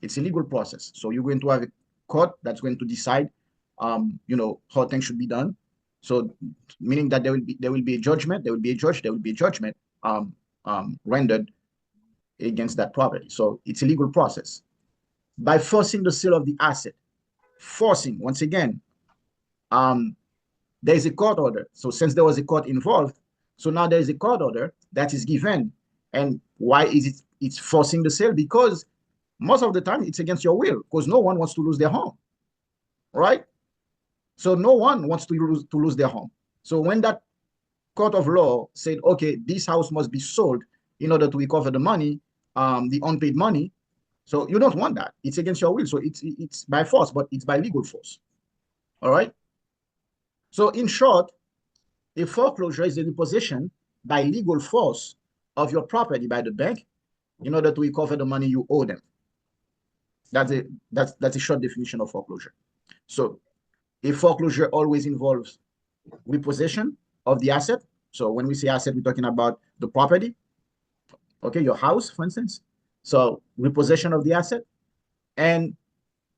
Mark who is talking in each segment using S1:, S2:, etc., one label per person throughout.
S1: It's a legal process. So you're going to have a court that's going to decide, how things should be done. So meaning that there will be a judgment, there will be a judge, there will be a judgment rendered against that property. So it's a legal process. By forcing the sale of the asset, forcing once again, um, there is a court order. So since there was a court involved, so now there is a court order that is given. And why is it? It's forcing the sale because most of the time it's against your will because no one wants to lose their home, right? So no one wants to lose their home. So when that court of law said, okay, this house must be sold in order to recover the money, the unpaid money. So you don't want that. It's against your will. So it's by force, but it's by legal force. All right. So in short, a foreclosure is a repossession by legal force of your property by the bank in order to recover the money you owe them. That's a short definition of foreclosure. So a foreclosure always involves repossession of the asset. So when we say asset, we're talking about the property, okay, your house, for instance. So repossession of the asset and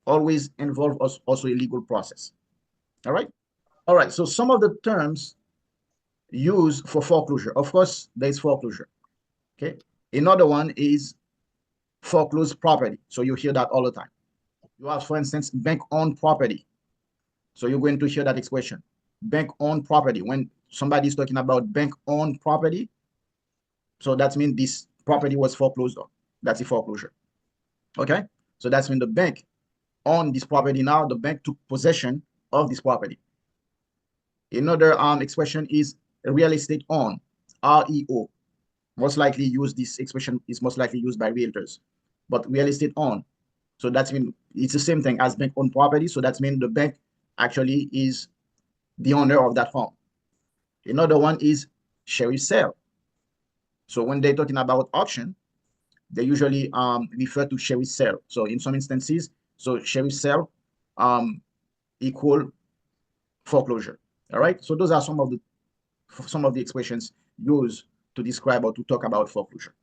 S1: always involve also a legal process. All right. All right. So some of the terms used for foreclosure. Of course, there is foreclosure. Okay. Another one is foreclosed property. So you hear that all the time. You have, for instance, bank-owned property. So you're going to hear that expression, bank-owned property. When somebody is talking about bank-owned property, so that means this property was foreclosed on. That's a foreclosure. Okay? So that's when the bank owned this property. Now the bank took possession of this property. Another expression is real estate owned, REO. Most likely use this expression is most likely used by realtors, but real estate owned. So that's mean it's the same thing as bank owned property. So that's mean the bank actually is the owner of that home. Another one is sheriff sale. So when they're talking about auction, they usually refer to sheriff sale. So in some instances, so sheriff sale equal foreclosure. All right. So those are some of the expressions used to describe or to talk about foreclosure.